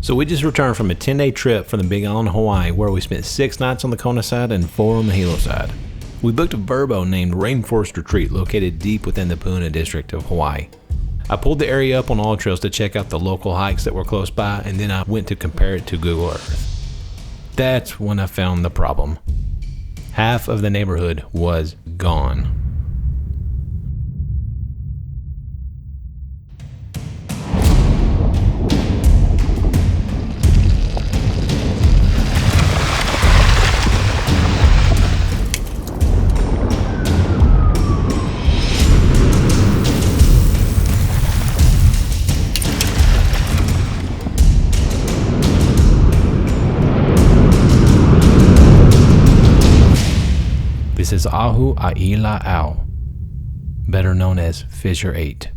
So we just returned from a 10-day trip from the Big Island of Hawaii, where we spent 6 nights on the Kona side and 4 on the Hilo side. We booked a VRBO named Rainforest Retreat located deep within the Puna district of Hawaii. I pulled the area up on All Trails to check out the local hikes that were close by, and then I went to compare it to Google Earth. That's when I found the problem. Half of the neighborhood was gone. This is Ahu Aila'au, better known as Fissure 8.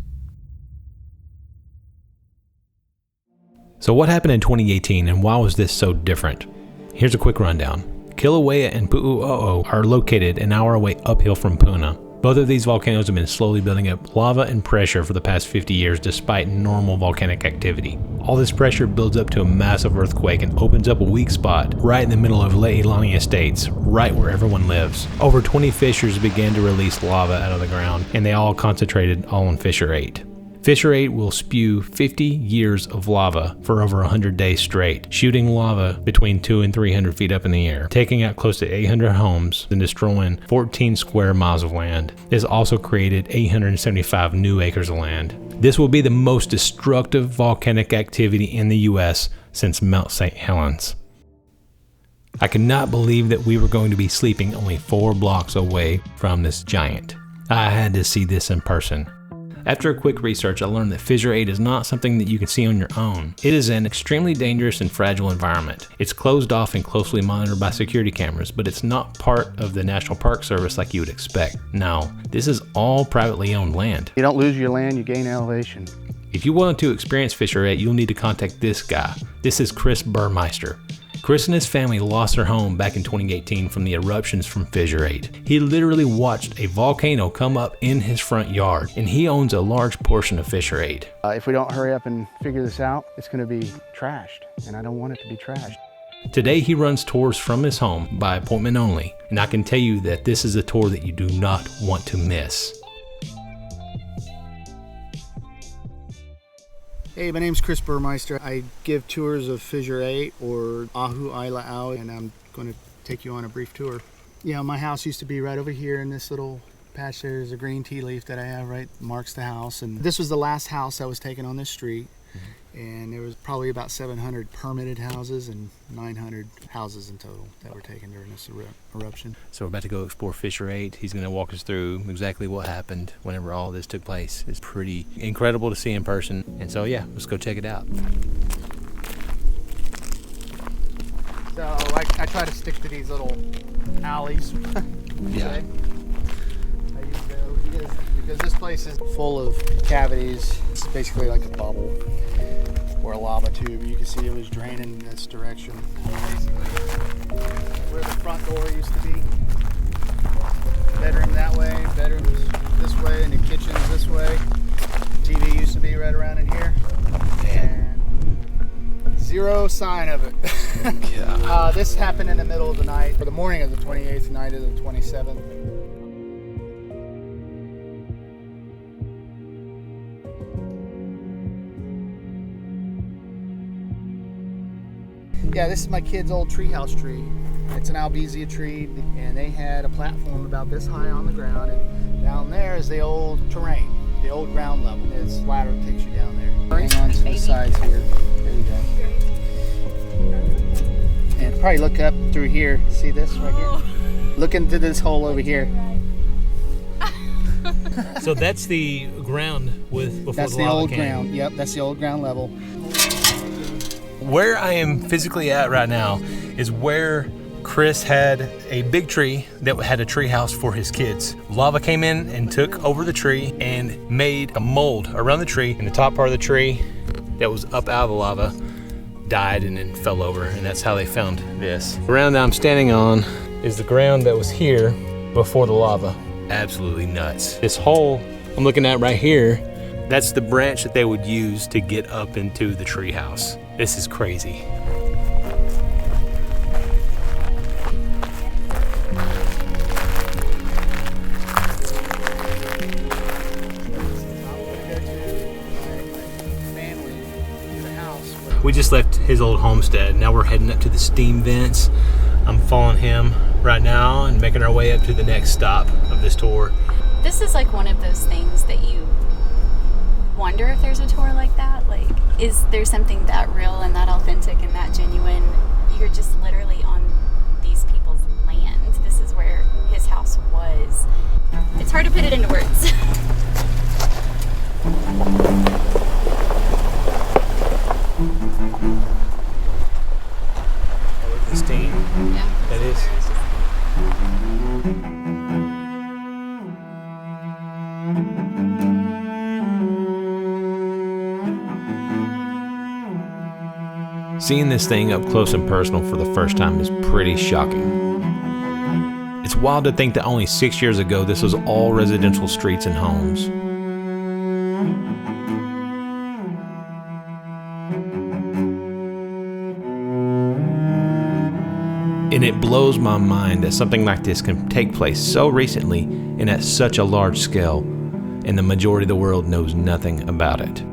So what happened in 2018 and why was this so different? Here's a quick rundown. Kilauea and Pu'u'o'o are located an hour away uphill from Puna. Both of these volcanoes have been slowly building up lava and pressure for the past 50 years despite normal volcanic activity. All this pressure builds up to a massive earthquake and opens up a weak spot right in the middle of Leilani Estates, right where everyone lives. Over 20 fissures began to release lava out of the ground, and they all concentrated all on Fissure 8. Fissure 8 will spew 50 years of lava for over 100 days straight, shooting lava between 200 and 300 feet up in the air, taking out close to 800 homes and destroying 14 square miles of land. This also created 875 new acres of land. This will be the most destructive volcanic activity in the US since Mount St. Helens. I could not believe that we were going to be sleeping only 4 blocks away from this giant. I had to see this in person. After a quick research, I learned that Fissure 8 is not something that you can see on your own. It is an extremely dangerous and fragile environment. It's closed off and closely monitored by security cameras, but it's not part of the National Park Service like you would expect. No, this is all privately owned land. You don't lose your land, you gain elevation. If you want to experience Fissure 8, you'll need to contact this guy. This is Chris Burmeister. Chris and his family lost their home back in 2018 from the eruptions from Fissure 8. He literally watched a volcano come up in his front yard, and he owns a large portion of Fissure 8. If we don't hurry up and figure this out, it's going to be trashed, and I don't want it to be trashed. Today he runs tours from his home by appointment only, and I can tell you that this is a tour that you do not want to miss. Hey, my name's Chris Burmeister. I give tours of Fissure 8 or Ahu Aila'au, and I'm going to take you on a brief tour. You know, my house used to be right over here in this little patch. There's a green tea leaf that I have right marks the house, and this was the last house that was taken on this street. And there was probably about 700 permitted houses and 900 houses in total that were taken during this eruption. So we're about to go explore Fissure 8. He's going to walk us through exactly what happened whenever all this took place. It's pretty incredible to see in person. And so yeah, let's go check it out. So I try to stick to these little alleys. Yeah. I use those because this place is full of cavities. It's basically like a bubble or a lava tube. You can see it was draining in this direction. Basically, where the front door used to be. Bedroom that way, bedrooms this way, and the kitchen's this way. TV used to be right around in here. And zero sign of it. This happened in the middle of the night, for the morning of the 28th, night of the 27th. Yeah, this is my kid's old treehouse tree. It's an albizia tree, and they had a platform about this high on the ground, and down there is the old terrain, the old ground level. This ladder takes you down there. Hang on to the sides here. There you go. And probably look up through here. See this right here? Look into this hole over here. So that's the ground before that's the old ground. Yep, that's the old ground level. Where I am physically at right now is where Chris had a big tree that had a tree house for his kids. Lava came in and took over the tree and made a mold around the tree, and the top part of the tree that was up out of the lava died and then fell over, and that's how they found this. The ground that I'm standing on is the ground that was here before the lava. Absolutely nuts. This hole I'm looking at right here, that's the branch that they would use to get up into the tree house. This is crazy. We just left his old homestead. Now we're heading up to the steam vents. I'm following him right now and making our way up to the next stop of this tour. This is like one of those things that you wonder if there's a tour like that. Like, is there something that real and that authentic and that genuine? You're just literally on these people's land. This is where his house was. It's hard to put it into words. The steam. Yeah. That is. Seeing this thing up close and personal for the first time is pretty shocking. It's wild to think that only 6 years ago this was all residential streets and homes. And it blows my mind that something like this can take place so recently and at such a large scale, and the majority of the world knows nothing about it.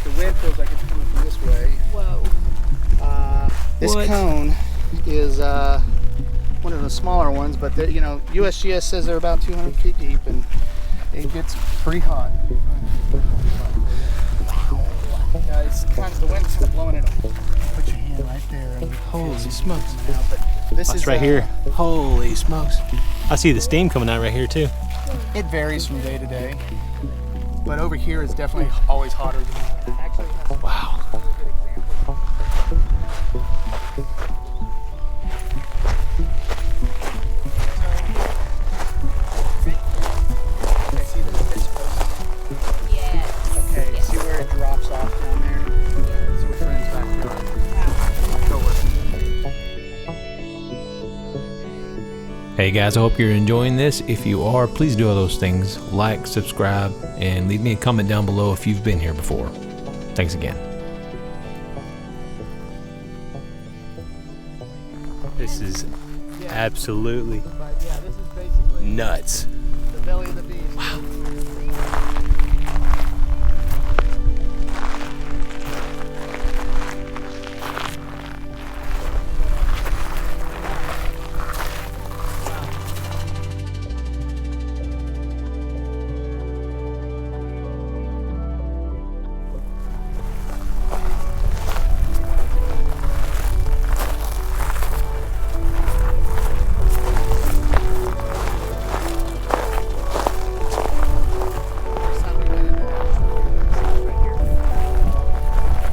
The wind feels like it's coming from this way. Whoa. This What? cone is one of the smaller ones, but USGS says they're about 200 feet deep, and it gets pretty hot. Yeah, it's kind of, the wind's kind of blowing it. Put your hand right there. And Holy smokes. out, but this That's is right here. Holy smokes. I see the steam coming out right here too. It varies from day to day, but over here is definitely always hotter than that. Actually, it has Wow. a really good example. Okay, see the exposed? Yes. Okay, Yes. see where it drops off down there? See which one's back there? Go with it. Hey guys, I hope you're enjoying this. If you are, please do all those things. Like, subscribe, and leave me a comment down below if you've been here before. Thanks again. This is absolutely But yeah, this is basically nuts. the belly of the beast. Wow.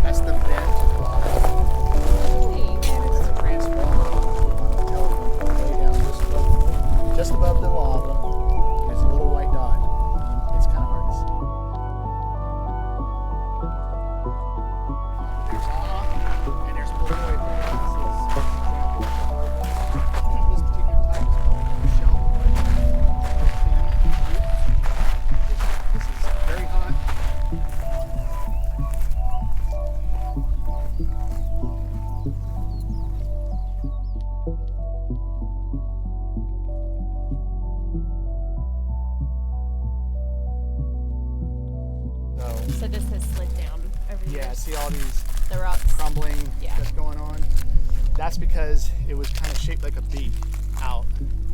That's the vent. Just above the lava, there's a little white dot. It's kind of hard to see. There's Aha, and there's Puna. This particular type is called shell. This is very hot. So this has slid down over Yeah, here. see all these The rocks. crumbling Yeah. that's going on? That's because it was kind of shaped like a beak out,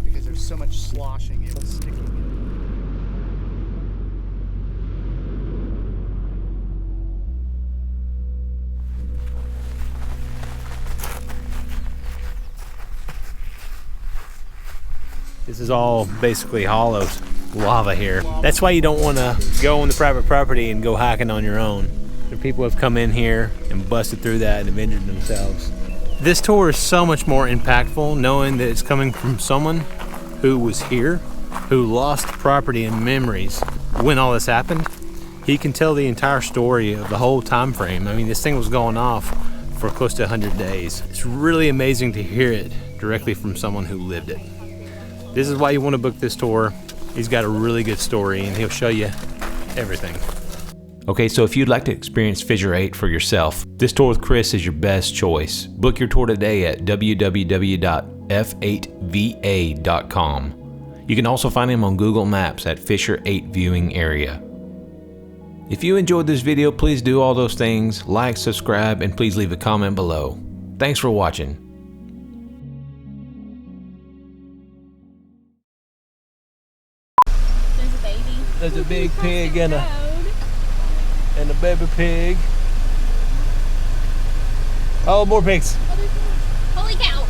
because there's so much sloshing, it was sticking. This is all basically hollow lava here. That's why you don't want to go on the private property and go hiking on your own. There are people who have come in here and busted through that and have injured themselves. This tour is so much more impactful knowing that it's coming from someone who was here, who lost property and memories when all this happened. He can tell the entire story of the whole time frame. I mean, this thing was going off for close to 100 days. It's really amazing to hear it directly from someone who lived it. This is why you want to book this tour. He's got a really good story and he'll show you everything. Okay, so if you'd like to experience Fissure 8 for yourself, this tour with Chris is your best choice. Book your tour today at www.f8va.com. You can also find him on Google Maps at Fissure 8 Viewing Area. If you enjoyed this video, please do all those things, like, subscribe, and please leave a comment below. Thanks for watching. There's a baby. There's a big pig and a baby pig. Oh, more pigs. Holy cow.